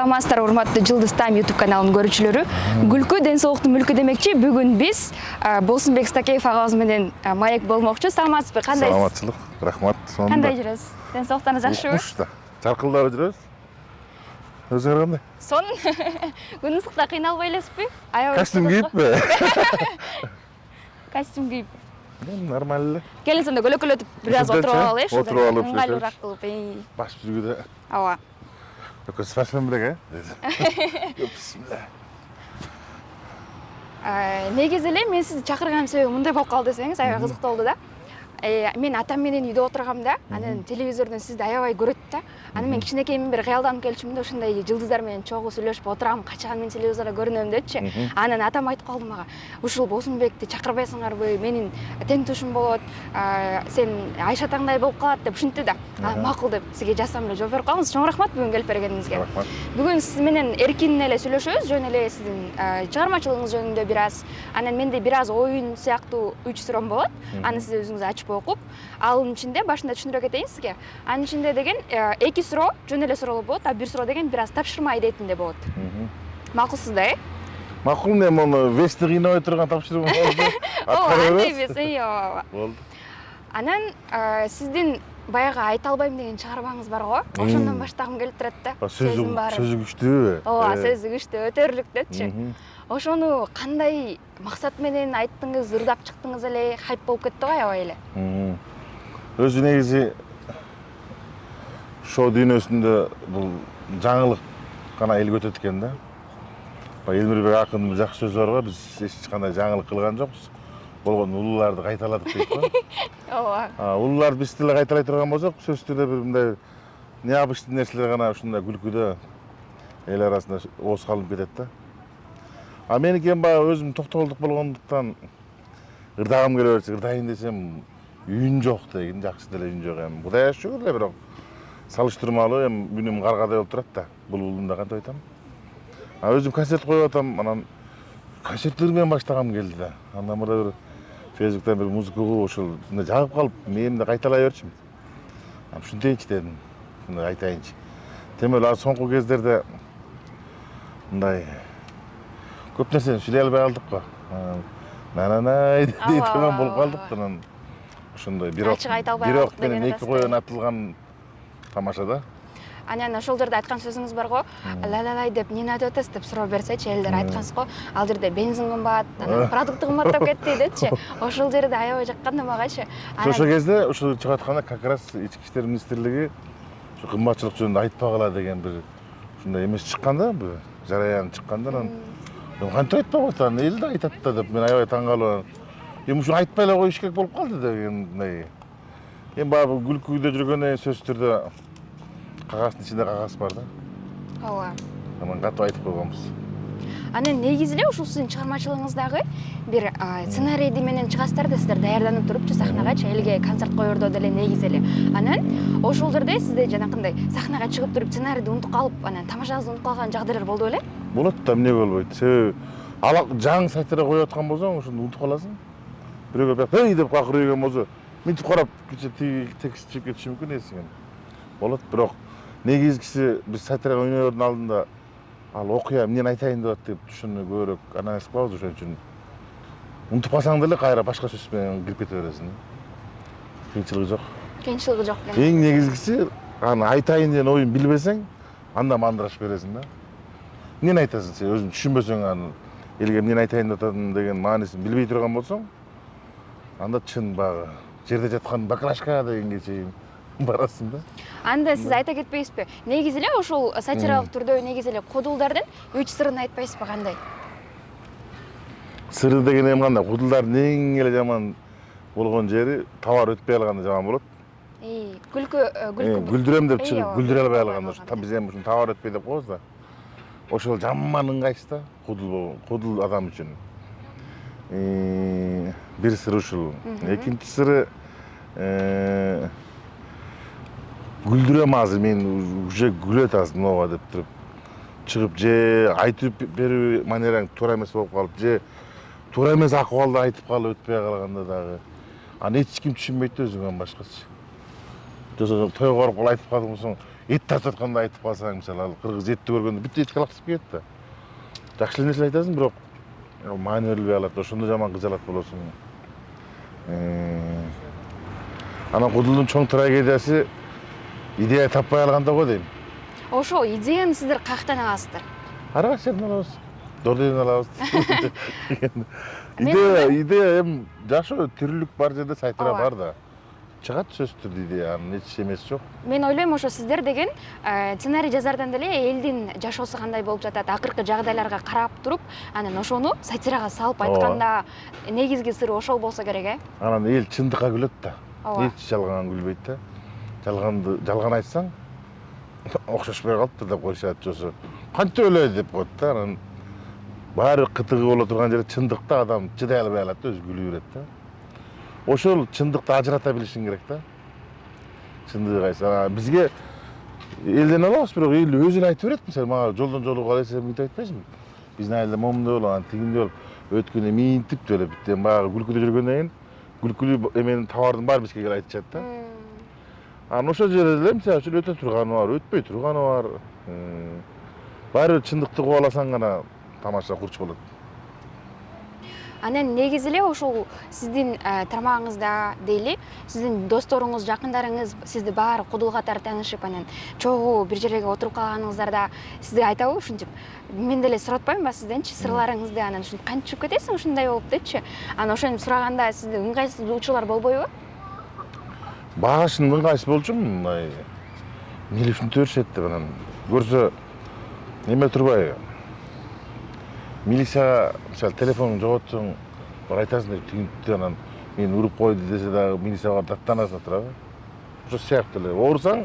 Саламатсыздар, урматтуу Жылдыз Тайм YouTube каналынын көрүүчүлөрү. Күлкү ден соолуктун мүлкү демекчи. Бүгүн биз Болсунбек Стакеев агабыз менен маек болмокчу. Саламатсызбы? Кандайсыз? Саламатчылык. Рахмат. Кандай жүрөсүз? Ден соолуктарыңыз жакшыбы? Укмуш. Жаркылдап жүрөбүз. Өзүңөр кандай? Сон. Күн ысыкта кыйналбай элесизби? Костюм кийиппи? Костюм кийип. Нормально. Келин сонда көлөкөлөтүп бир аз отуруп алалы, Отуруп алып ыңгайлуураак кылып. Баш жүргүдө. Ооба. Спасибо белек, Бисмилlah. Негизи эле мен сизди чакырган себебим мындай болуп калды десеңиз, аябай кызыктуу болду да. Мен атам менен үйдө отургамда, анан телевизордон сизди аябай көрөт да. Анан мен кичинекейимин бир кыялданып келчүмүн да, ушундай жылдыздар менен чогуу сүйлөшүп отурам, качан мен телевизордо көрүнөм депчи. Анан атам айтып калды мага, ушул Болсунбекти чакырбайсыңарбы, менин тең тушум болот, сен Айша таңдай болуп калат деп ушинтти да. Макул деп сизге жазсам эле жооп берип калыңыз. Чоң рахмат бүгүн келип бергениңизге. Рахмат. Бүгүн сиз менен эркин эле сүйлөшөбүз, жөн эле сиздин чыгармачылыгыңыз жөнүндө бир аз. Анан менде бир аз оюн сыяктуу 3 суроом болот. Аны сиз өзүңүз ачып окуп, анын ичинде башында түшүндүрө кетейин сизге. Анын ичинде деген 2 суроо жөн эле суроолор болот, а 1 суроо деген бир аз тапшырма иретинде болот. Макулсуз да, Макул, мен мону вести кыйнабай турган тапшырыгым болду. Андай эмес, ооба. Болду. Анан сиздин баягы айта албайм деген чыгармаңыз бар го. Ошондон баштагым келип турат да. Сөзү күчтүүбү? Ооба, сөзү күчтүү, өтөрүлүктөчү. Ошону кандай максат менен айттыңыз, ырдап чыктыңыз эле, хайп болуп кетти го аябай эле. Өзү негизи шоу дүйнөсүндө бул жаңылык гана элге өтөт экен да. Элмирбек акындын жакшы сөзү бар го, биз эч кандай жаңылык кылган жокпуз. Болгон улууларды кайталадык дейт го. Ооба. Улууларды биз деле кайталай турган болсок, сөзсүз түрдө бир мындай необычный нерселер гана ушундай күлкүдө эл арасында ооз калып кетет да. А меники эми баягы өзүм токтогулдук болгондуктан ырдагым келе берчү, ырдайын десем үн жок деген, жакшы деле үн жок эми. Кудайга шүгүр эле, бирок салыштырмалуу эми үнүм каргадай болуп турат да. Булбулунда кантип айтам. Өзүм концерт коюп атам, анан концерттерди менен баштагам келди да. Андан мурда бир Фейсбуктан бир музыка угуп, ошол жагып калып, мен да кайталай берчүмүн. Ушинтейинчи дедим, мындай айтайынчы. Тем эле соңку кездерде мындай көп нерсени сүйлөй албай калдык го. Нананай дейт болуп калдык. Анан ошондой бирок менен 2 коен атылган тамаша да. Анан ошол жерде айткан сөзүңүз бар го, лалалай деп эмне айтып атасыз деп суроо берсечи, элдер айткансыз го, ал жерде бензин кымбат, анан продукты кымбаттап кетти депчи. Ошол жерде аябай жаккан да магачы. Ошол кезде ушул чыгып атканда как раз Ички иштер министрлиги ушу кымбатчылык жөнүндө айтпагыла деген бир ушундай эмес чыккан да, бир жараян чыкканда, анан кантип айтпай атат, эл да айтат да деп мен аябай таң калып, эми ушу айтпай эле коюш керек болуп калды деген мындай. Эми баягы күлкүдө жүргөндөн сөзсүз түрдө кагаздын ичинде кагаз бар да. Ооба. Анан катып айтып койгонбуз. Анан негизи эле ушул сиздин чыгармачылыгыңыздагы бир сценарийди менен чыгасыздар да, сиздер даярданып турупчу сахнагачы, элге концерт коердо деле негизи эле. Анан ошол жерде сизде жанакындай сахнага чыгып туруп сценарийди унутуп калып, анан тамашаңызды унутуп калган жагдайлар болду беле? Болот да, эмне болбойт. Себеби жаңы сайтта коюп аткан болсоң, ошону унутуп каласың. Бирөөгө бияк «Эй!» деп какырып жүргөн болсо, мынтип карап текст чыгып кетиши мүмкүн эсиңен. Болот, бирок негизгиси биз сатирага ойноодун алдында ал окуя эмнени айтайын деп атат деп түшүнүү көбүрөөк анализ кылабыз, ошон үчүн унутуп калсаң деле кайра башка сөз менен кирип кете бересиң. Кыйынчылыгы жок. Кыйынчылыгы жок. Эң негизгиси аны айтайын деген оюн билбесең, анда мандырашып бересиң да. Эмнени айтасың, сен өзүң түшүнбөсөң, аны элге эмнени айтайын деп атам деген маанисин билбей турган болсоң, анда чын багы жерде жаткан баклажка дегенге чейин барасың да. Анда сиз айта кетпейсизби? Негизи эле ошол сатиралык түрдө негизи эле кудулдардын 3 сырын айтпайсызбы, кандай? Сыры деген эми кандай? Кудулдардын эң эле жаман болгон жери товар өтпөй алганда жаман болот. Күлдүрөм деп чыгып, күлдүрө албай алганда, биз эми ушун товар өтпөй деп коебуз да. Ошол жаман ыңгайсыз да, кудул адам үчүн. Бир сыр ушул. Экинчи сыры күлдүрөм азыр, мен уже күлөт азыр мынауга деп туруп чыгып, же айтып берүү манераң туура эмес болуп калып, же туура эмес акыбалды айтып калып өтпөй калганда дагы аны эч ким түшүнбөйт да өзүңөн башкачы. Жосо тойго барып калып айтып калдың соң эт тартып атканда айтып калсаң, мисалы ал кыргыз этти көргөндө бүт этке лаксып кетет да. Жакшы эле нерсе айтасың, бирок маани берилбей калат. Ошондо жаман кыжалат болосуң. Анан Кудулдун чоң трагедиясы идея таппай калганда го дейм. Ошо идеяны сиздер каяктан аласыздар? Ар кайсы жерден алабыз. Дордойдон алабыз. Идея эми жашоо тирүүлүк бар жерде сайтыра бар да. Чыгат сөзсүз түрдө идея, анын эч эмеси жок. Мен ойлойм, ошо сиздер деген сценарий жазардан деле элдин жашоосу кандай болуп жатат, акыркы жагдайларга карап туруп, анан ошону сатирага салып айтканда негизги сыры ошол болсо керек, э? Анан эл чындыкка күлөт да. Эч жалган күлбөйт да. Жалган айтсаң окшошпой калыптыр деп коюшат, жосо канча өлө деп коет да. Анан баары кытыгы боло турган жерде чындыкта адам чыдай албай калат да, өзү күлүп берет да. Ошол чындыкты ажырата билишиң керек да. Чындыгы кайсы? Бизге элден алабыз, бирок эл өзүн айтып берет. Мисалы мага жолдон жолго калайсың, мынтип айтпайсыңбы? Биздин айылда момундай болгон, тигиндей болуп, өткөндө минтип эле биттен баягы күлкүдө жүргөндөн кийин күлкүлүү эменин табардын баары бизге келип айтышат да. Анан ошол жерде деле мисалы үчүн өтө турганы бар, өтпөй турганы бар. Баары бир чындыкты кубаласаң гана тамаша курч болот. Анан негизи эле ошол сиздин тармагыңызда дейли, сиздин досторуңуз, жакындарыңыз сизди баары Кудул катары таанышып, анан чогуу бир жерге отуруп калганыңыздарда сизге айтабы ушинтип, мен деле суратпаймынбы сизденчи сырларыңызды, анан ушинтип кантип чыгып кетесиң ушундай болуп депчи. Анан ошентип сураганда сизде ыңгайсыздуучулар болбойбу? Башында ыңгайсыз болчумун, мындай эмне ушинтип беришет деп, анан көрсө эме турбай. Милицияга мисалы телефонун жоготсоң, бар айтасың деп тигинтти, анан мени уруп койду десе дагы милицияга барып даттанасың турабы. Ошо сыяктуу эле. Оорусаң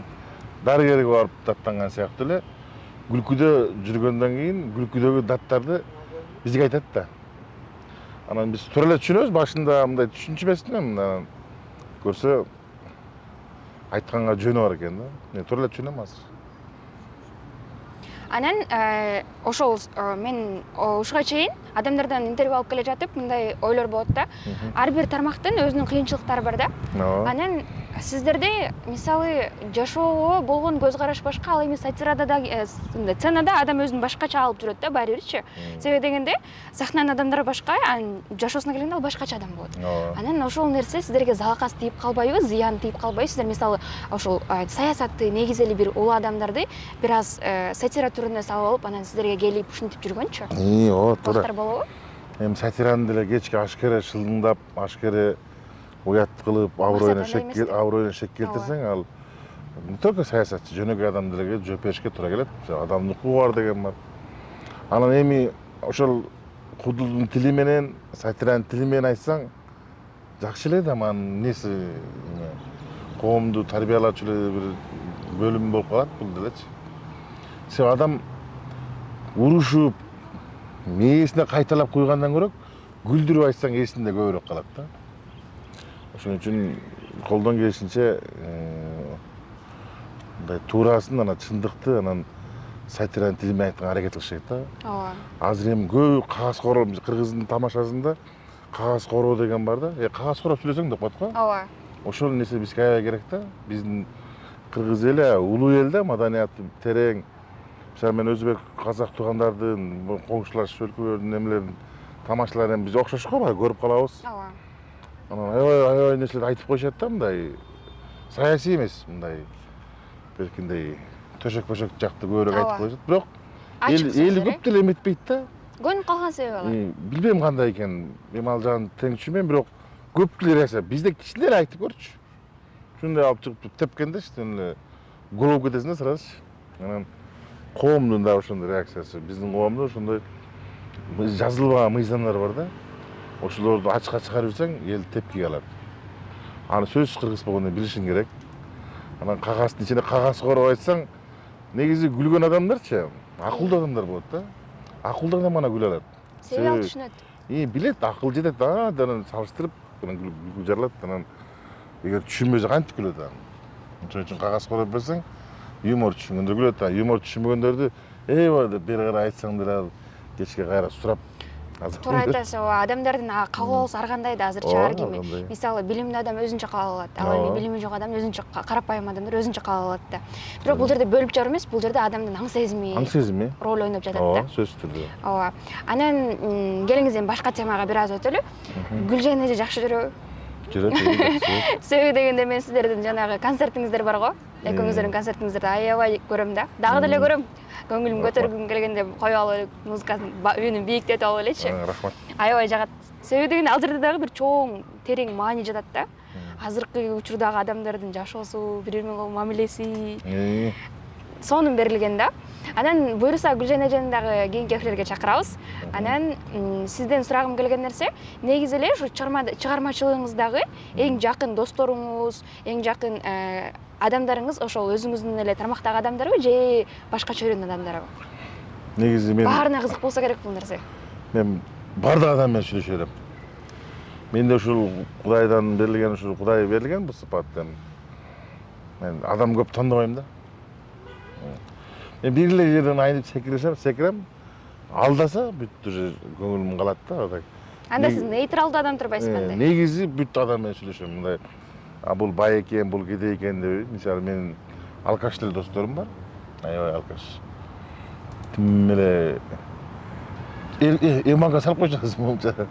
дарыгерге барып даттанган сыяктуу эле. Күлкүдө жүргөндөн кийин күлкүдөгү даттарды бизге айтат да. Анан биз туура эле түшүнөбүз, башында мындай түшүнчү эмесмин, анан көрсө айтканга жөнү бар экен да. Мен туура эле түшүнөм азыр. Анан ошол мен ушуга чейин адамдардан интервью алып келе жатып мындай ойлор болот да. Ар бир тармактын өзүнүн кыйынчылыктары бар да. Анан сиздерде мисалы жашоого болгон көз караш башка, ал эми сатирада да сценада адам өзүн башкача алып жүрөт да баары бирчи. Себеби дегенде сахнанын адамдары башка, анан жашоосуна келгенде ал башкача адам болот. Анан ошол нерсе сиздерге залакасы тийип калбайбы, зыян тийип калбайбы? Сиздер мисалы ошол саясатты, негизи эле бир улуу адамдарды бир аз сатира түрүнө салып алып, анан сиздерге келип ушинтип жүргөнчү? Ооба, туура. Фактор болобу? Эми сатираны деле кечке ашкере шылдыңдап, ашкере уят кылып, аброюна шек келтирсең, ал не только саясатчы, жөнөкөй адам деле келип жооп беришке туура келет. Адамдын укугу бар деген бар. Анан эми ошол Кудулдун тили менен, сатиранын тили менен айтсаң, жакшы эле да, анын эмеси коомду тарбиялачу эле бир бөлүм болуп калат бул делечи. Себеби адам урушуп, мээсине кайталап куйгандан көрө күлдүрүп айтсаң эсинде көбүрөөк калат да. Ошон үчүн колдон келишинче мындай туурасын, анан чындыкты, анан сатиранын тили менен айтканга аракет кылыш керек да. Ооба. Азыр эми көбү кагаз короо, кыргыздын тамашасында кагаз короо деген бар да. Кагаз короп сүйлөсөң деп коет го. Ооба. Ошол нерсе бизге аябай керек да. Биздин кыргыз эли улуу эл да, маданияты терең. Мисалы мен өзбек, казак туугандардын, коңшулаш өлкөлөрдүн эмелерин тамашаларын биз окшош го, баягы көрүп калабыз. Ооба. Анан аябай нерселерди айтып коюшат да, мындай саясий эмес, мындай белкиндей төшөк-бөшөк жакты көбүрөөк айтып коюшат. Бирок эли көп деле эметпейт да. Көнүп калган себеби алар. Билбейм кандай экен, эми ал жагын тең түшүнбөйм, бирок көп деле реакция. Бизде кичине эле айтып көрчү. Ушундай алып чыгып тепкенде эле гол болуп кетесиң да сразу. Анан коомдун да ошондой реакциясы, биздин коомдо ошондой жазылбаган мыйзамдар бар да. Ошолорду ачыкка чыгарып жүрсөң, эл тепкиге алат. Аны сөзсүз кыргыз болгондо билишиң керек. Анан кагаздын ичине кагаз короп айтсаң, негизи күлгөн адамдарчы, акылдуу адамдар болот да. Акылдуу адам гана күлө алат. Себеби ал түшүнөт. Билет, акыл жетет, анан салыштырып, анан күлкү жаралат, анан эгер түшүнбөсө кантип күлөт анан. Ошон үчүн кагаз короп берсең, юмор түшүнгөндөр күлөт, юмор түшүнбөгөндөрдү, деп бери карай айтсаң деле ал кечке кайра сурап туура айтасыз. Ооба, адамдардын кабыл алуусу ар кандай да азырчы ар ким. Мисалы билимдүү адам өзүнчө кабыл алат. Ал эми билими жок адам өзүнчө, карапайым адамдар өзүнчө кабыл алат да. Бирок бул жерде бөлүп жаруу эмес, бул жерде адамдын аң сезими роль ойноп жатат да. Ооба, сөзсүз түрдө. Ооба. Анан келиңиз эми башка темага бир аз өтөлү. Гүлжан эже жакшы жүрөбү? Жүрөт. Себеби дегенде мен сиздердин жанагы концертиңиздер бар го. Экөөңүздөрдүн концертиңиздерди аябай көрөм да. Дагы деле көрөм. Көңүлүм көтөргүм келгенде коюп алып элек, музыкасын үнүн бийиктетип алып элечи. Рахмат. Аябай жагат. Себеби дегенде ал жерде дагы бир чоң, терең маани жатат да. Азыркы учурдагы адамдардын жашоосу, бири бири менен мамилеси, сонун берилген да. Анан буюрса Гүлжан эжени дагы кийинки эфирге чакырабыз. Анан сизден сурагым келген нерсе, негизи эле ушу чыгармачылыгыңыздагы эң жакын досторуңуз, эң жакын адамдарыңыз ошол өзүңүздүн эле тармактагы адамдарбы же башка чөйрөнүн адамдарыбы? Негизи мен Баарына кызык болсо керек бул нерсе. Мен бардык адам менен сүйлөшө берем. Менде ушул Кудайдан берилген, ушул Кудай берилген бул сыпаттан. Мен адам көп тандабайм да. Мен бир эле жерден айнып секирем, алдаса бүт уже көңүлүм калат да. Анда сиз нейтралдуу адам турбайсызбы анда? Негизи бүт адам менен сүйлөшөм. Мындай бул бай экен, бул кедей экен деп. Мисалы менин алкаш деле досторум бар. Аябай алкаш. Тим эле эманга салып койчусуңуз момча.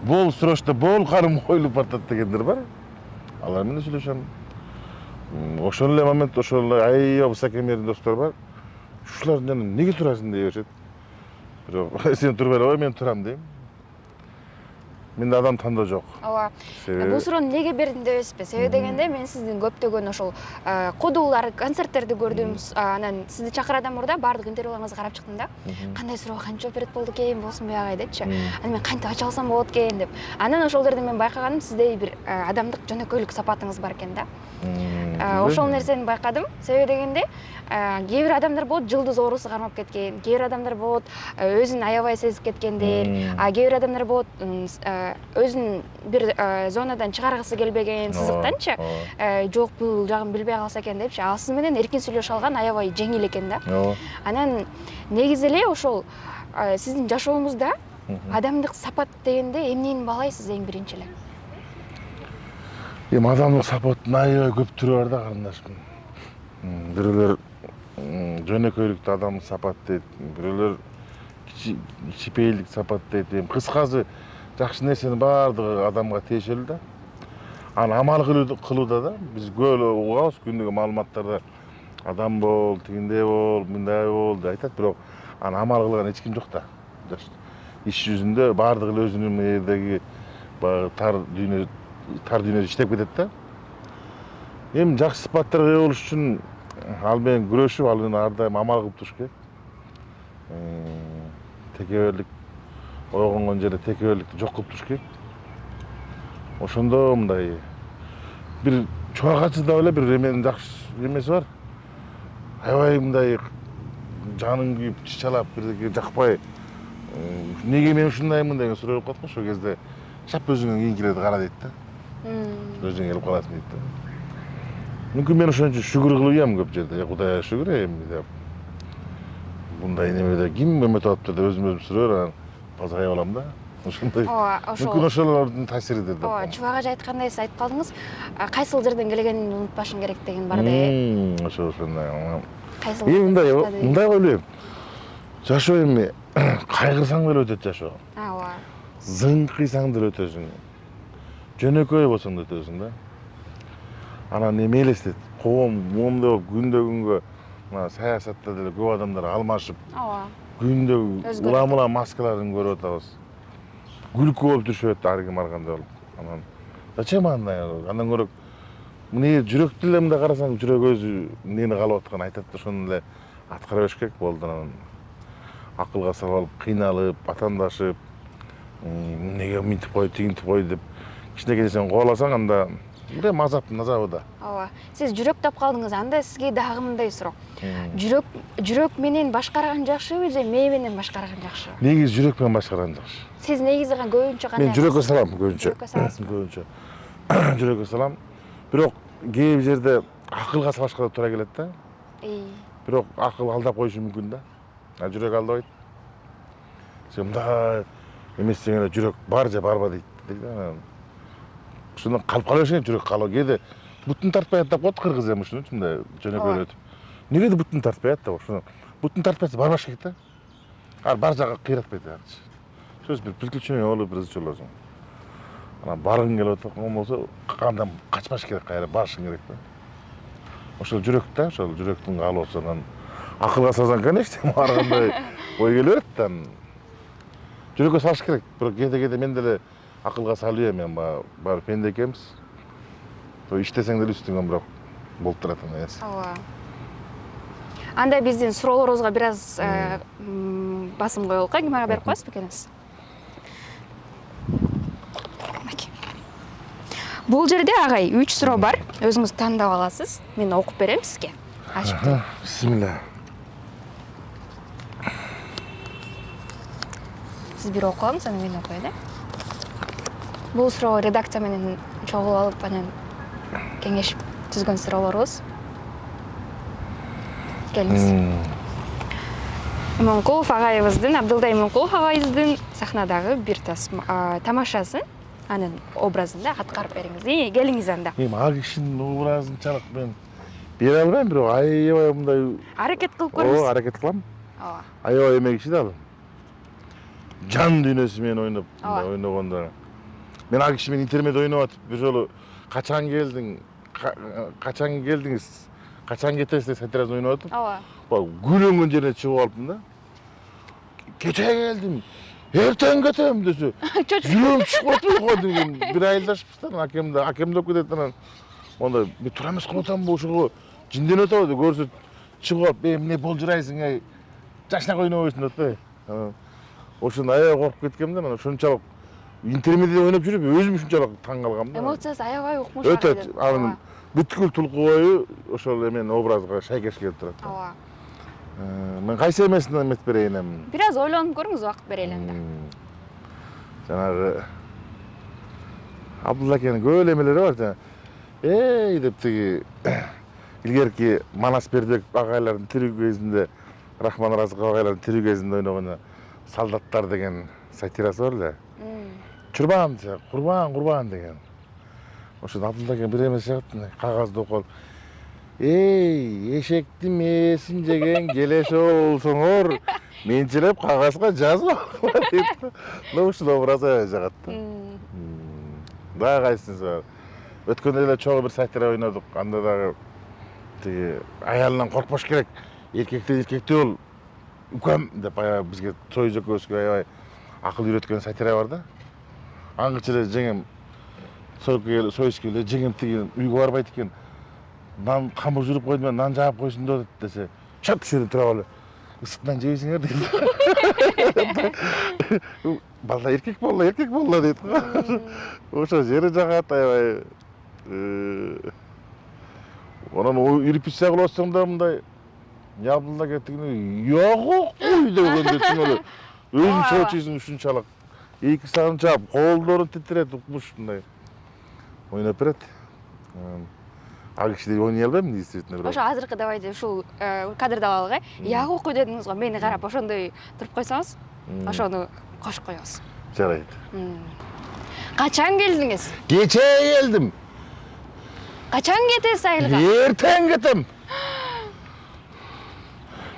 Бол срочно бол карым коюлуп бартат дегендер бар. Алар менен сүйлөшөм. Ошол эле момент ошол эле аябай высокомерный достор бар. Ушулардын жанында неге турасың дей беришет. Бирок сен турбай эле кой, мен турам дейм. Менде адам тандоо жок. Ооба. Бул суроону неге бердим дебесизби? Себеби дегенде мен сиздин көптөгөн ошол кодуулар, концерттерди көрдүм. Анан сизди чакырадан мурда баардык интервьюларыңызды карап чыктым да. Кандай суроого кантип жооп берет болду экен, болсун буягай депчи. Анан мен кантип ача алсам болот экен деп. Анан ошол жерде мен байкаганым, сизде бир адамдык жөнөкөйлүк сапатыңыз бар экен да. Ошол нерсени байкадым. Себеби дегенде кээ бир адамдар болот жылдыз оорусу кармап кеткен, кээ бир адамдар болот өзүн аябай сезип кеткендер, кээ бир адамдар болот өзүн бир зонадан чыгаргысы келбеген, сызыктанчы, жок бул жагын билбей калса экен депчи. Ал сиз менен эркин сүйлөшө алган аябай жеңил экен да. Анан негизи эле ошол сиздин жашооңузда адамдык сапат дегенде эмнени баалайсыз эң биринчи эле? Эми адамдык сапаттын аябай көп түрү бар да, карындашым. Бирөөлөр жөнөкөйлүктү адамдык сапат дейт, бирөөлөр кичипейилдик сапат дейт. Кыскасы жакшы нерсенин баардыгы адамга тиешелүү да. Аны амал кылууда да биз көп эле угабыз күндүк маалыматтарда адам бол, тигиндей бол, мындай бол деп айтат, бирок аны амал кылган эч ким жок да. Иш жүзүндө баардыгы эле өзүнүн жердеги тар дүйнөдө иштеп кетет да. Эми жакшы сыпаттарга ээ болуш үчүн ал менен күрөшүп, ал менен ар дайым амал кылып туруш керек. Текеберлик, ойгонгон жерде текеберликти жок кылып туруш керек. Ошондо мындай бир чубакачыда эле бир эменин жакшы эмеси бар. Аябай мындай жаның күйүп, чычалап, бирдеке жакпай, неге мен ушундаймын деген суроо болуп калат го. Ошол кезде шап өзүңө кийинкилерди кара дейт да. Өзүң келип каласың дейт да. Мүмкүн мен ошон үчүн шүгүр кылып ийем көп жерде. Кудайга шүгүр эми деп. Мындай немеде ким эметип атыптыр деп өзүм суроо, анан базгай алам да. Ошондой. Мүмкүн ошолордун таасиридир деп. Ооба, чубак эже айткандай сиз айтып калдыңыз. Кайсыл жерден келгениңди унутпашың керек деген бар да. Ошондой. Эми мындай ойлойм. Жашоо эми кайгырсаң деле өтөт жашоо. Ооба. Зыңкыйсаң деле өтөсүң. Жөнөкөй болсоң да өтөсүң да. Анан эме элестет, коом моундай болуп күндө күнгө мына саясатта деле көп адамдар алмашып, күндө улам маскаларын көрүп атабыз. Күлкү болуп жүрүшөт ар ким ар кандай болуп. Анан зачем андай? Андан көрө мына жүрөктү эле мындай карасаң, жүрөк өзү эмнени каалап атканын айтат да, ошону эле аткара бериш керек болду. Анан акылга салып алып, кыйналып, атандашып, эмнеге мынтип кой, тигинтип кой деп кичинекей нерсени кубаласаң, анда бир мазаптын азабы да. Ооба. Сиз жүрөк деп калдыңыз. Анда сизге дагы мындай суроо. Жүрөк менен башкарган жакшыбы же мээ менен башкарган жакшыбы? Негизи жүрөк менен башкарган жакшы. Сиз негизи көбүнчө кандай? Мен жүрөккө салам көбүнчө. Жүрөккө салам. Бирок кээ бир жерде акылга салышка да туура келет да. Бирок акыл алдап коюшу мүмкүн да. Жүрөк алдабайт. Сен мындай эместен эле жүрөк бар же барба дейт да. Ушуну калып кала беришкен жүрөк калуу. Кээде бутун тартпай атап коет кыргыз эми ушуну мындай жөнөкөйлөтүп. Неге бутун тартпай атты ушуну? Бутун тартпайса барбаш керек да. Ал бар жакка кыйратпайт ачы. Сөз бир приключение болуп бир чолосуң. Ана баргың келип аткан болсо, кандай качпаш керек, кайра барышың керек да. Ошол жүрөк да, ошол жүрөктүн каалоосунан акылга салсаң, конечно, ар кандай ой келе берет да. Жүрөккө салыш керек. Бирок кээде мен деле акылга салып мен баары пенде экенбиз. Иштесең деле үстүңөн бирок болуп турат нерсе. Ооба. Анда биздин суроолорубузга бир аз басым коелук, кимге берип коесуз бекенибиз? Бул жерде агай 3 суроо бар. Өзүңүз тандап аласыз. Мен окуп берем сизге. Ачып туруп. Бисмилла. Сиз бир окуп алыңыз, анан мен окуяйын, да? Бул суроо редакция менен чогулуп алып, анан кеңешип түзгөн суроолорубуз. Келиңиз. Иманкулов агайыбыздын, Абдылдай Иманкулов агайыбыздын сахнадагы бир тамашасын, анын образында аткарып бериңиз. Келиңиз анда. Эми ал кишинин образынчалык мен бере албайм, бирок аябай мындай Аракет кылып көрүңүз. Ооба, аракет кылам. Ооба. Аябай эме киши да ал. Жан дүйнөсү менен ойноп, мындай ойногондо. Мен ал киши менен интернет ойноп атып, бир жолу качан келдиңиз, качан кетесиз деп сатирасын ойноп атып. Ооба. Гүлөнгөн жерине чыгып алыптым да. Кече келдим, эртең кетем десе. Жүрөм чыгып атып деген бир айылдашпыздар, акем деп кетет анан. Онда мен тура эмес кылып атамбы, ошого жинденип атабы деп көрсөт чыгып алып, эмне болжурайсың ай. Жашнак ойнобойсуң деп да. Ошондо аябай коркуп кеткем да, анан ошончалык интернетте ойноп жүрүп, өзүм ушунчалык таң калгам да. Эмоциясы аябай укмуш. Өтөт. Анын бүткүл тулку бою ошол эмен образга шайкеш келип турат. Ооба. Мен кайсы эмесине эмет берейин эми? Бир аз ойлонуп көрүңүз, убакыт берели анда. Жанагы Абдулла акенин көп эле эмелери бар жана. Деп тиги илгерки Манас Бердибек агайлардын тирүү кезинде, Рахман Разык агайлардын тирүү кезинде ойногон солдаттар деген сатирасы бар эле. Чурбан, курбан деген. Ошондо Абдулла акен бир эмес чыгып, кагазды окуп алып, эшектин мээсин жеген келеше болсоңор, менчилеп кагазга жазып алгыла дейт. Ушул образ жагат да. Дагы кайсысыңыз бар? Өткөндө эле чогуу бир сатира ойнодук. Анда дагы тиги аялынан коркпош керек. Эркекти бол укам деп аябай бизге Союз экөөбүзгө аябай акыл үйрөткөн сатира бар да. Аңгыча эле жеңем Союзге эле жеңем тиги үйгө барбайт экен. Нан камыр жүрүп койдум, нан жаап койсун да десе, чап ушерде тура калып, ысыктан жейсиңер дейт. Балда эркек болла дейт. Ошо жери жагат аябай. Онан ирпичсе кылып атсаң да мындай Абдулла кетигине жок дегенде түнөлө өзүң чоочуйсуң ушунчалык. Эки сагын жаап, колдорун титирет, укмуш мындай ойноп берет. Ал киши ойной албайм действительно бирок. Ошо азыркы давайте ушул кадрды алалы. Яг окуй дедиңиз го, мени карап ошондой туруп койсоңуз, ошону кошуп коебуз. Жарайт. Качан келдиңиз? Кече келдим. Качан кетесиз айылга? Эртең кетем.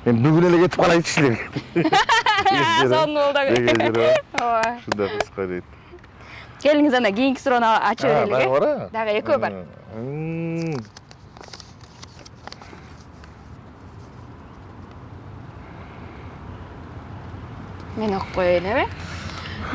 Мен бүгүн эле кетип калайынчы силерге. Сонун болду. Ооба. Ушундай кыска дейт. Келиңиз анда кийинки суроону ачып берелиги. Дагы экөө бар. Мен окуп коеюн, эме?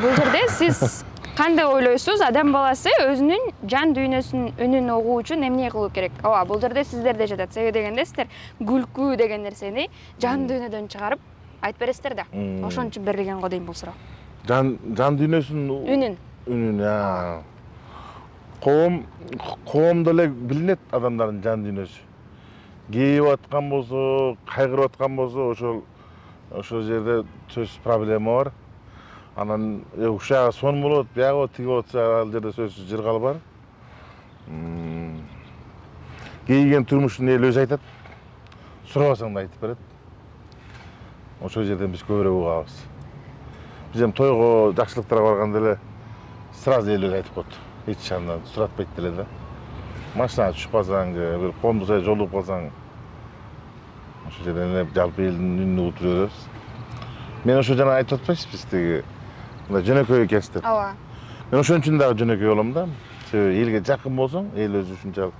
Бул жерде сиз кандай ойлойсуз, адам баласы өзүнүн жан дүйнөсүнүн үнүн угуу үчүн эмне кылуу керек? Ооба, бул жерде сиздерде жатат. Себеби дегенде сиздер күлкү деген нерсени жан дүйнөдөн чыгарып айтып бересиздер да. Ошон үчүн берилген го дейм бул суроо. Жан дүйнөсүнүн үнүн, коомдо эле билинет адамдардын жан дүйнөсү. Кейип аткан болсо, кайгырып аткан болсо, ошол жерде сөзсүз проблема бар. Анан ушага сон болот, бияга тиги болот, ал жерде сөзсүз жыргал бар. Кейиген турмуштун эли өзү айтат. Сурабасаң да айтып берет. Ошол жерден биз көбүрөөк угабыз. Биз эми тойго, жакшылыктарга барганда эле сразу эле айтып коет. Эч андан суратпайт деле да. Машинага түшүп калсаң, бир коомдук жолугуп калсаң, ошол жерден эле жалпы элдин үнүн угуп жүрөбүз. Мен ошо жана айтып атпайсызбы биз тиги мындай жөнөкөй экенсиз деп. ооба. Мен ошон үчүн дагы жөнөкөй болом да. Себеби элге жакын болсоң, эл өзү ушунчалык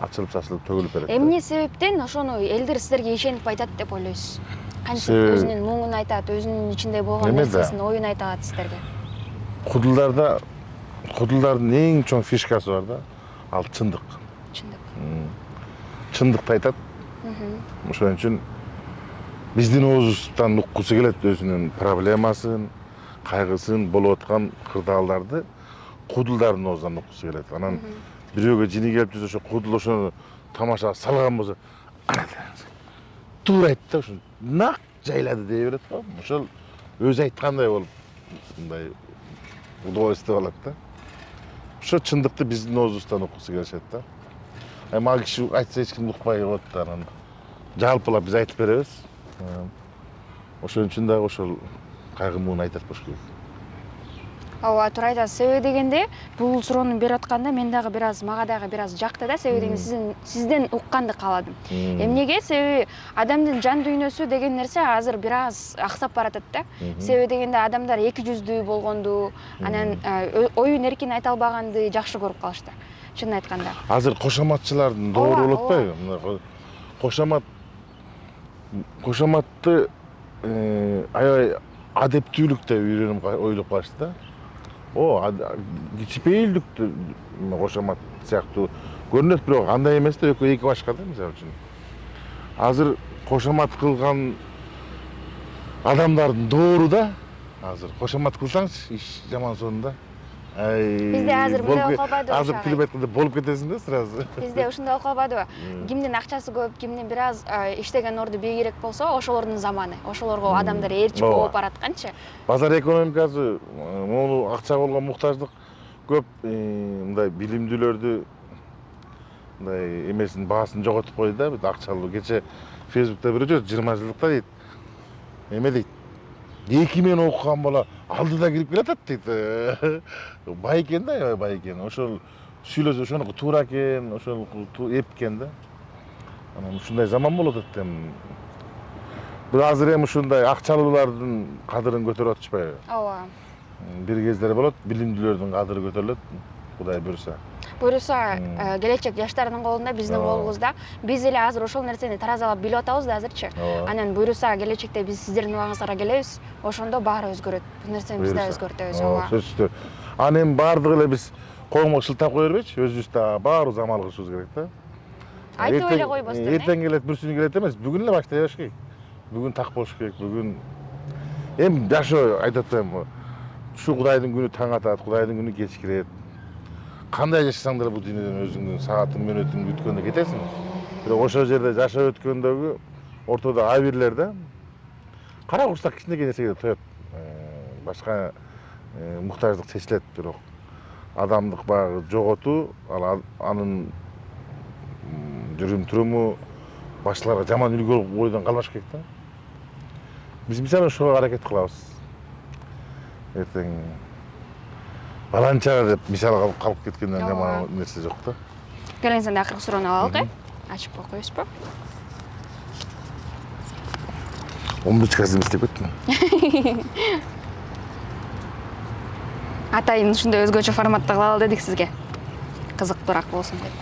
ачылып чачылып төгүлүп берет. Эмне себептен ошону элдер силерге ишенип айтат деп ойлойсуз? Кантип өзүнүн муңун айтат, өзүнүн ичинде болгон нерсесин, оюн айта алат силерге? Кудулдардын эң чоң фишкасы бар да. Ал чындык. Чындык. Чындыкты айтат. Ошон үчүн биздин оозубуздан уккусу келет өзүнүн проблемасын, кайгысын, болуп аткан кырдаалдарды кудулдардын оозунан уккусу келет. Анан бирөөгө жини келип жүрсө, ошо кудул ошону тамашага салган болсо, туура айтты да, ошо нак жайлады дей берет го. Ошол өзү айткандай болуп, мындай удовольствие алат да. Ошо чындыкты биздин оозубуздан уккусу келишет да. Мага киши айтса эч ким укпай коет да, анан жалпылап биз айтып беребиз. Ошон үчүн дагы ошол кайгы муун айтат болуш керек. Ооба, туура айтасыз. Себеби дегенде бул суроону берип атканда мен дагы мага дагы бир аз жакты да. Себеби дегенде сизден укканды кааладым. Эмнеге? Себеби адамдын жан дүйнөсү деген нерсе азыр бир аз аксап баратат да. Себеби дегенде адамдар эки жүздүү болгонду, анан оюн эркин айта албаганды жакшы көрүп калышты. Чынын айтканда. Азыр кошоматчылардын доору болуп атпайбы? Кошоматты аябай адептүүлүк деп үйрөнүп ойлоп калышты да. Кичипейилдик кошомат сыяктуу көрүнөт, бирок андай эмес да, экөө эки башка да, мисалы үчүн. Азыр кошомат кылган адамдардын доору да, азыр кошомат кылсаңчы, иш жаман сонун да. Бизде азыр мындай болуп калбайдыбы? Азыр тилип айтканда болуп кетесиң да сразу. Бизде ушундай болуп калбайдыбы? Кимдин акчасы көп, кимдин бир аз иштеген орду бийигирээк болсо, ошолордун заманы. Ошолорго адамдар ээрчип болуп баратканчы. Базар экономикасы, мону акчага болгон муктаждык көп, мындай билимдүүлөрдү мындай эмесин баасын жоготуп койду да, бүт акчалуу. Кече Facebook'та бирөө жүрөт, 20 жылдыкта дейт. Эме дейт. 2 мен окуган бала алдыда кирип келатат дейт. Бай экен да, аябай бай экен. Ошол сүйлөсө ошонуку туура экен, ошонуку эп экен да. Анан ушундай заман болуп атат эми. Бирок азыр эми ушундай акчалуулардын кадырын көтөрүп атышпайбы? Ооба. Бир кездер болот, билимдүүлөрдүн кадыры көтөрүлөт, Кудай буйруса. Буйруса, келечек жаштардын колунда, биздин колубузда. Биз эле азыр ошол нерсени таразалап билип атабыз да азырчы. Анан буйруса келечекте биз сиздердин убагыңыздарга келебиз. Ошондо баары өзгөрөт. Бул нерсени биз да өзгөртөбүз, ооба. Сөзсүздүү. Анан эми баардыгы эле биз коңго шылтап кое бербейчи, өзүбүз да баарыбыз амал кылышыбыз керек да. Айтып эле койбостон. Эртең келет, бүрсүн келет эмес, бүгүн эле баштай баш керек. Бүгүн так болуш керек, бүгүн эми жашоо айтып атпаймынбы? Ушу Кудайдын күнү таң атат, Кудайдын күнү кеч кирет. Кандай жашасаң деле бул дүйнөдөн өзүңдүн саатың, мүнөтүң бүткөндө кетесиң. Бирок ошол жерде жашап өткөндөгү ортодо абирлер да кара курсак кичинекей нерсеге тоет. Башка муктаждык чечилет, бирок адамдык баягы жоготуу, анын жүрүм туруму башкаларга жаман үлгү бойдон калбаш керек да. Биз мисалы ошого аракет кылабыз. Эртең баланча деп мисал калып кеткенден жаман нерсе жок да. Келиңиз анда акыркы суроону алалы, ачып коюңузбу? 15 казым иштеп кеттим. Атайын ушундай өзгөчө форматта кылалы дедик сизге. Кызыктуураак болсун деп.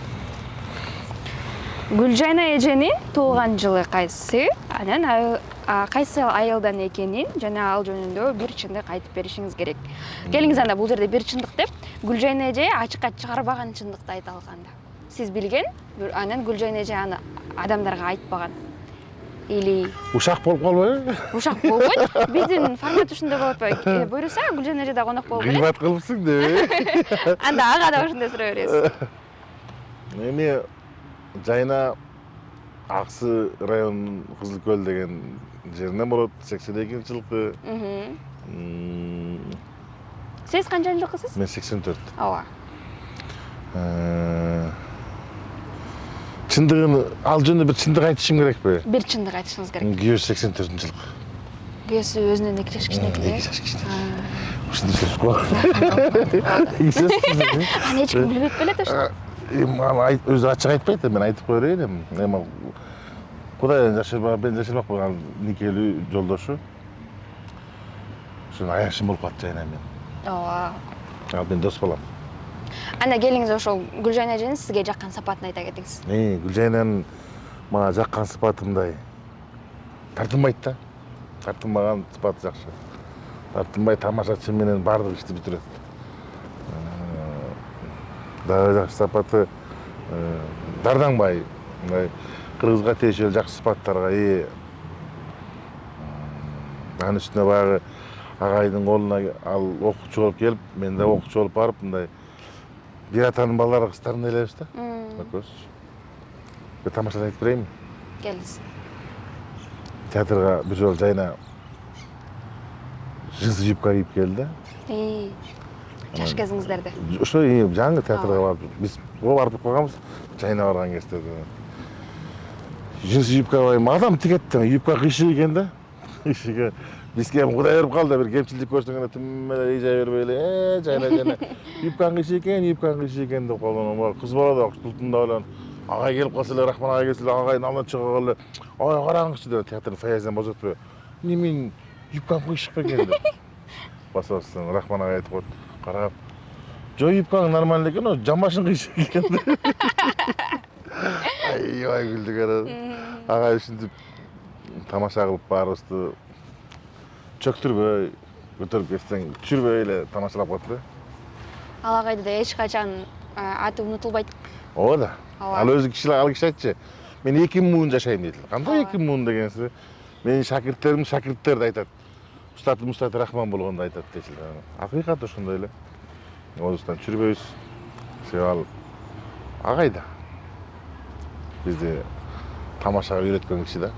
Гүлжайна эженин туулган жылы кайсы? Анан кайсы айылдан экенин жана ал жөнүндө бир чындык айтып беришиңиз керек. Келиңиз анда бул жерде бир чындык деп, Гүлжайна эже ачыкка чыгарбаган чындыкты айта алганда. Сиз билген, анан Гүлжайна эже аны адамдарга айтпаган. Или ушак болуп калбайбы? Ушак болбойт. Биздин формат ушундай болуп атпайбы? Буйруса, Гүлжайна эже да конок болуп келет. Кыйбат кылыпсың деп. Анда ага да ушундай суроо беребиз. Эми Жайна Аксы районунун Кызыл Көл деген жеринен болот, 82 жылкы. Сиз канчанчы жылкысыз? Мен 84. Ооба. Чындыгын ал жөнүндө бир чындык айтышым керекпи? Бир чындык айтышыңыз керек. Күйөөсү 84 жылкы. күйөөсү өзүнөн 2 жаш кичинекей. 2 жаш кичинекей. Ушундай сөз го. 2 жаш кичинекей. Аны эч ким билбейт белет ошо. Эми өзү ачык айтпайт, мен айтып кое берейин эми. Эми Кудайдан мен жашырмак болгон никелүү жолдошу. Ошо аяшым болуп калды жайна мен. Ооба. Ал мен дос балам. Анда келиңиз ошол Гүлжайна эженин сизге жаккан сапатын айта кетиңиз. Гүлжайнанын мага жаккан сыпаты мындай. Тартынбайт да. Тартынбаган сыпаты жакшы. Тартынбай тамашачы менен баардык ишти бүтүрөт. Дагы жакшы сапаты дардаңбай. Мындай кыргызга тиешелүү жакшы сыпаттарга ээ. Анын үстүнө баягы агайдын колуна ал окуучу болуп келип, мен да окуучу болуп барып, мындай бир атанын балдары кыздарындай элебиз да. Экөөбүз. Бир тамашаны айтып берейинби? Келиңиз. Театрга бир жолу жайна жынсы юбка кийип келди. Жаш кезиңиздерде. Ошо жаңы театрга барып, биз барып калганбыз, жайна барган кезде. Жынсы юбка байым адам тигет, юбка кыйшык экен да. Кыйшыгы бизге Кудай берип калды, бир кемчилик көрсөңөр түмө эле ийжай бербей эле, жайна. Юбкаң кыйшык экен деп калган. Кыз бала да тултунда эле агай келип калса эле, Рахман агай келсе эле, агайдын алдына чыга эле, ой караңызчы деп театрдын фаязынан бозотпой. Мен юбкам кыйшык экен деп. Басасың, Рахман агай айтып коет, карап. Жо юбкаң нормально экен, жамбашың кыйшык экен деп. Аябай күлдүк ара. Агай ушинтип тамаша кылып баарыбызды чөктүрбөй, көтөрүп кетсең, түшүрбөй эле тамашалап коет да. Ал агайды да эч качан аты унутулбайт. Ооба да. Ал өзү ал киши айтчы. Мен 2 муун жашайм дейт. Кандай 2 муун дегенси? Менин шакирттерди айтат. Устатым Рахман болгонду айтат дейт. Акыйкат ошондой эле. Оозубуздан түшүрбөйбүз. Себеп агай да. Бизди тамашага үйрөткөн киши да.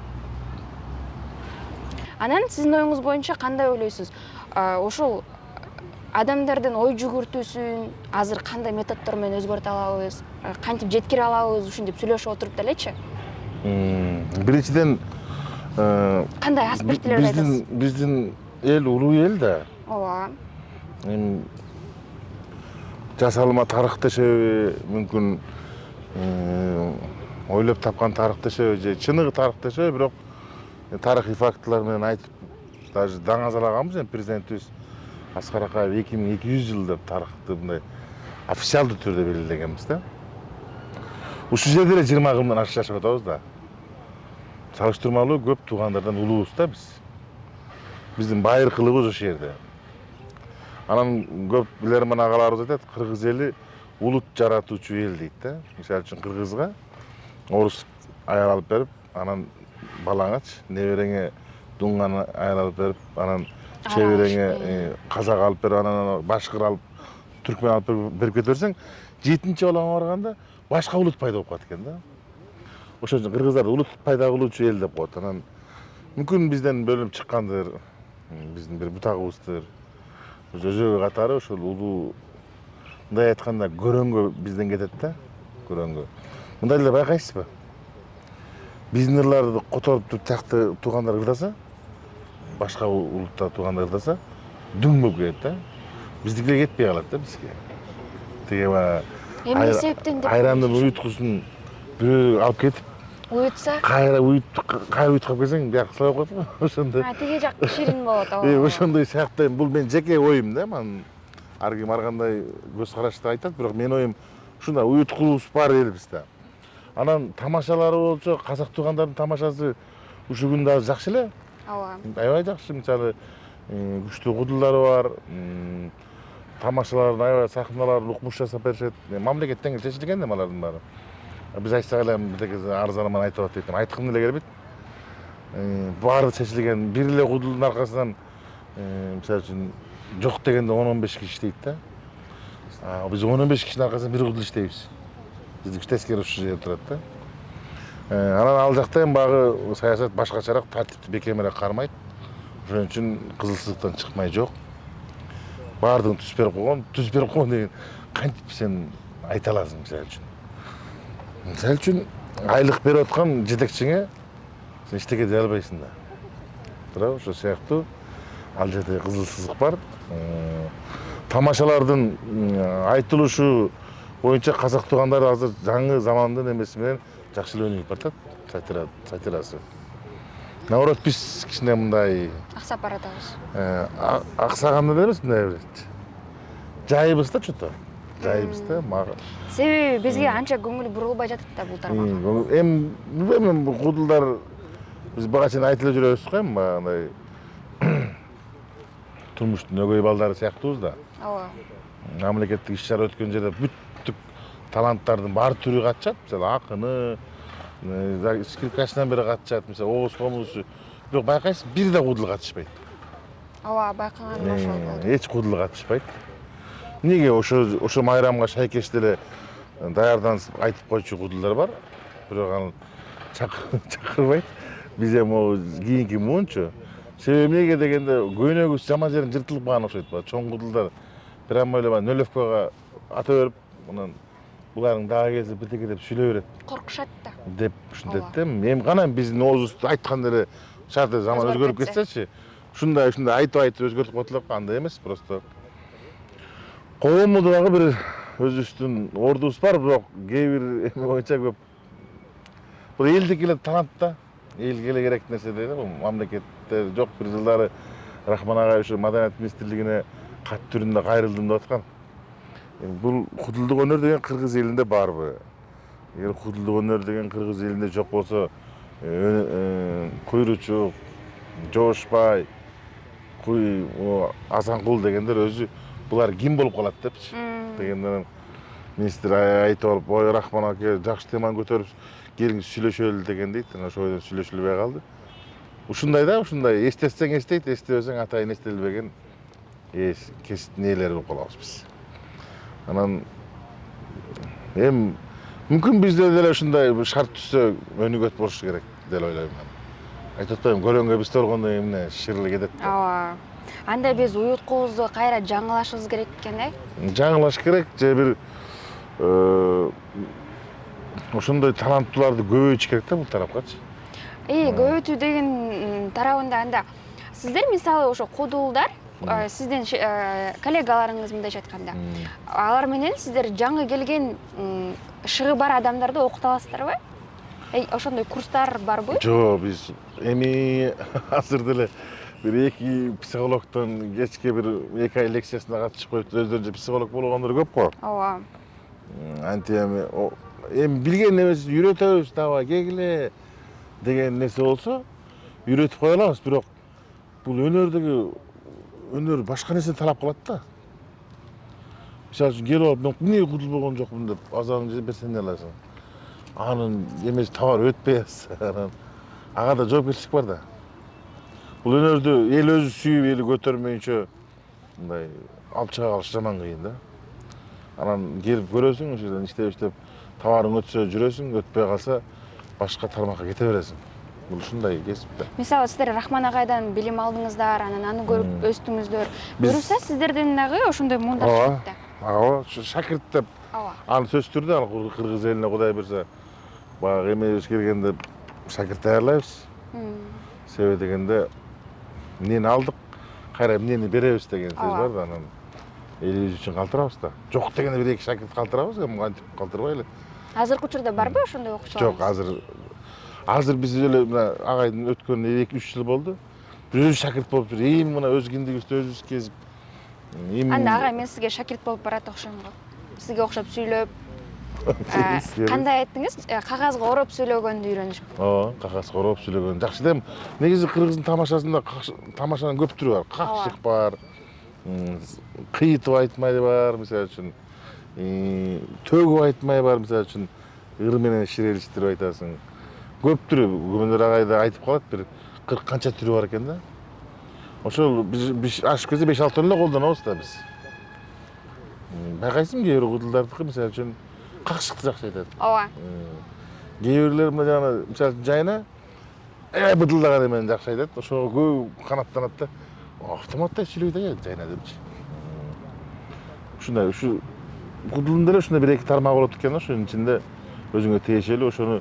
Анан сиздин оюңуз боюнча кандай ойлойсуз? Ошол адамдардын ой жүгүртүүсүн азыр кандай методдор менен өзгөртө алабыз? Кантип жеткире алабыз ушинтип сүйлөшүп отуруп делечи? Биринчиден кандай аспектилерди айтасыз? Биздин эл улуу эл да. Ооба. Эми жасалма тарых дешеби, мүмкүн ойлоп тапкан тарых дешеби, же чыныгы тарых дешеби, бирок тарыхый фактылар менен айтып, даже даңазалаганбыз эми президентибиз Аскар Акаев 2200 жыл деп тарыхты мындай официалдуу түрдө белгилегенбиз да. Ушул жерде эле 20 кылымдан ашык жашап атабыз да. Салыштырмалуу көп туугандардан улуубуз да биз. Биздин байыркылыгыбыз ошол жерде. Анан көп билерман агаларыбыз айтат, кыргыз эли улут жаратуучу эл дейт да. Мисалы үчүн кыргызга орус аял алып берип, анан балаңач, небереңе дуңганы аял алып берип, анан чебереңе казак алып берип, анан башкыр алып, түркмен алып берип кете берсең, 7-чи балаңа барганда башка улут пайда болуп калат экен да. Ошон үчүн кыргыздар улут пайда кылуучу эл деп коет. Анан мүмкүн бизден бөлүнүп чыккандыр, биздин бир бутагыбызdır. Өзөгө катары ошол улуу, мындай айтканда көрөнгө бизден кетет да, көрөнгө. Мындай эле байкайсызбы? Биздин ырларды которуп туруп тиякты туугандар ырдаса, башка улутта туугандар ырдаса, дүң болуп кетет да. Биздикилер кетпей калат да бизге. Тиги баягы Эмне себептен деп айрандын уюткусун бирөө алып кетип, уютса, кайра уюткап келсең, бияк кыса болуп калат го. Ошондой. Тиги жак ширин болот. Ошондой сыяктуу. Бул менин жеке оюм да. Ар ким ар кандай көз карашты айтат, бирок менин оюм ушундай уюткубуз бар элбизде. Анан тамашалары болчу, казак туугандардын тамашасы ушул күндө азыр жакшы эле. Ооба. Аябай жакшы, мисалы күчтүү кудулдары бар. Тамашаларын аябай сахналарын укмуш жасап беришет. Мамлекеттен чечилген да алардын баары. Биз айтсак эле бирдеке арзанаман айтып атат дейт. Айткым деле келбейт. Баары чечилген, бир эле кудулдун аркасынан мисалы үчүн жок дегенде 10-15 киши иштейт да. Биз 15 кишинин аркасынан бир кудул иштейбиз. Биздики тескери ушул жерде турат да. Анан ал жакта эми багы саясат башкачараак, тартипти бекемирээк кармайт. Ошон үчүн кызылсыздыктан чыкмай жок. Баардыгын түз берип койгон деген кантип сен айта аласың мисалы үчүн. Мисалы үчүн айлык берип аткан жетекчиңе сен эчтеке дей албайсың да. турабы, ошол сыяктуу ал жерде кызыл сызык бар. Тамашалардын айтылышы боюнча казак туугандары азыр жаңы замандын эмеси менен жакшы эле өнүгүп баратат сатирасы. Наоборот, биз кичине мындай Аксап баратабыз. аксаганда эмес, мындай бир жайыбыз да что-то. Жайыбыз да. Себеби бизге анча көңүл бурулбай жатат да бул тармакка. Эми билбейм, бул кудулдар биз бага чейин айтып эле жүрөбүз го, эми баягындай турмуштун өгөй балдары сыяктуубуз да. Ооба. Мамлекеттик иш-чара өткөн жерде бүттүк таланттардын бар түрү катышат. Мисалы акыны, скрипкачынан бери катышат, мисалы Оғуз комузчу. Бирок байкайсыз, бир да кудул катышпайт. Ооба, байкаганым ошол болду. Эч кудул катышпайт. Неге ошо майрамга шайкеш деле даярданып айтып койчу кудулдар бар. Бирок аны чакырбайт. Биз эми могу кийинки муунчу. Себеби эмнеге дегенде көйнөгүбүз жаман жерин жыртылып калган окшойт. Чоң кудулдар прямо эле нөлөфкөгө ата берип, анан булардын дагы келсе бирдеке деп сүйлөй берет. Коркушат да. Деп ушинтет да. Эми кана биздин оозубузду айткан эле шарт заман өзгөрүп кетсечи, ушундай айтып өзгөртүп коет элек, андай эмес, просто коомдо дагы бир өзүбүздүн ордубуз бар, бирок кээ бир эме боюнча көп бул элдик эле талант да. Элге эле керек нерсе дейт, бул мамлекетте жок. Бир жылдары Рахман агай ушу Маданият министрлигине кат түрүндө кайрылдым деп аткан. Бул кудулдук өнөр деген кыргыз элинде барбы? Эгер кудулдук өнөр деген кыргыз элинде жок болсо, Куйручук, Жошбай, Асанкул дегендер өзү булар ким болуп калат депчи. Дегенден министр айтып алып, ой Рахман аке жакшы теманы көтөрүп келиңиз сүйлөшөлү деген дейт. Ошол бойдон сүйлөшүлбөй калды. Ушундай да, ушундай эстетсең эстейт, эстебесең атайын эстелбеген кесиптин ээлери болуп калабыз биз. Анан эми мүмкүн бизде деле ушундай шарт түзсө өнүгөт болушу керек деп ойлойм мен. Айтып атпайбы, көрөнгө бизде болгондо эмне шириле кетет. Ооба. Анда биз уюткубузду кайра жаңылашыбыз керек экен, Жаңылаш керек, же бир ошондой таланттууларды көбөйтүш керек да бул тарапкачы. Көбөйтүү деген тарабында анда сиздер мисалы ошо кудулдар, сиздин коллегаларыңыз мындайча айтканда, алар менен сиздер жаңы келген шыгы бар адамдарды окута аласыздарбы? Ошондой курстар барбы? Жок, биз эми азыр деле бир эки психологдон кечке бир 2 ай лекциясына катышып коюп өздөрүнчө психолог болгондор көп го. Ооба. Антиэми билген нерсебизди үйрөтөбүз, давай кегиле деген нерсе болсо үйрөтүп кое алабыз, бирок бул өнөр башка нерсе талап кылат да. Мисалы үчүн келип алып, мен эмнеге кудул болгон жокмун деп азабын жеп берсең эмне кыласың? Анын эмеси товар өтпөй атса, ага да жоопкерчилик бар да. Бул өнөрдү эл өзү сүйүп, эли көтөрмөйүнчө мындай алып чыга калыш жаман кыйын да. Анан келип көрөсүң, ошол жерден иштеп товарың өтсө жүрөсүң, өтпөй калса башка тармакка кете бересиң. Бул ушундай кесип да. Мисалы сиздер Рахман агайдан билим алдыңыздар, анан аны көрүп өстүңүздөр. Буюрса сиздерден дагы ошондой муундар чыкты да. Ооба, шакирт деп аны сөз түрдө, аны кыргыз элине Кудай берсе, баягы эмебиз келгенде шакирт даярлайбыз. Себеби дегенде эмнени алдык, кайра эмнени беребиз деген сөз бар да, анан элибиз үчүн калтырабыз да. Жок дегенде бир эки шакирт калтырабыз, эми кантип калтырбайлы. Азыркы учурда барбы ошондой окуучулар? Жок, азыр биз эле мына агайдын өткөнүнө 2-3 жыл болду. Бир өзү шакирт болуп жүр, эми мына өз киндигибизди өзүбүз кезип. Анда агай, мен сизге шакирт болуп барат окшойм го. Сизге окшоп сүйлөп, кандай айттыңыз? Кагазга ороп сүйлөгөндү үйрөнүшүп. Ооба, кагазга ороп сүйлөгөн жакшы да. Негизи кыргыздын тамашасында тамашанын көп түрү бар. Какшык бар, кыйытып айтмай бар, мисалы үчүн, төгүп айтмай бар, мисалы үчүн, ыр менен ширелиштирип айтасың. Көп түрү, Күмөндөр агай да айтып калат, бир 40 канча түрү бар экен да. Ошол биз ашып келсе 5-6 эле колдонобуз да биз. Байкайсың, кээ бир кудулдардыкы мисалы үчүн какшыкты жакшы айтат. Ооба. Кээ бирлер жана мисалы жайына быдылдаган эмени жакшы айтат. Ошого көп канаттанат да. Автоматтай сүйлөйт да жайына депчи. Ушундай, ушу кудулдун деле ушундай бир эки тармагы болот экен, ошонун ичинде өзүңө тиешелүү ошону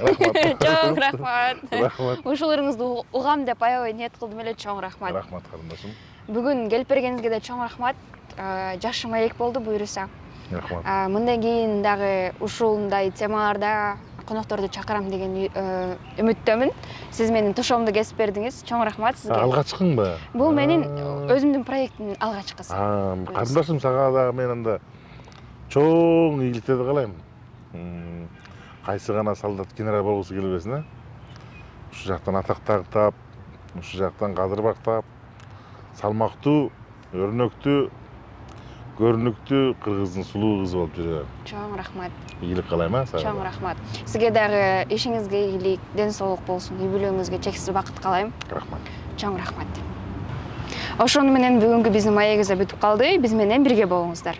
Чоң рахмат. Рахмат. Ушуларыңызды угам деп аябай ниет кылдым эле, чоң рахмат. Рахмат карындашым. Бүгүн келип бергениңизге да чоң рахмат. Жакшы маек болду буюрса. Рахмат. Мындан кийин дагы ушундай темаларда конокторду чакырам деген үмүттөмүн. Сиз менин тушоомду кесип бердиңиз. Чоң рахмат сизге. Алгачкыңбы? Бул менин өзүмдүн проекттин алгачкысы. Карындашым, сага дагы мен анда чоң ийгиликтерди каалайм. Кайсы гана солдат генерал болгусу келбесин, а? Ушу жактан атак тактап, ушу жактан кадыр бактап, салмактуу, көрүнүктүү кыргыздын сулуу кызы болуп жүрө. Чоң рахмат. Ийгилик каалайм, а? Чоң рахмат. Сизге дагы ишиңизге ийгилик, ден соолук болсун, үй бүлөңүзгө чексиз бакыт каалайм. Рахмат. Чоң рахмат. Ошону менен бүгүнкү биздин маегибиз бүтүп калды. Биз менен бирге болуңуздар.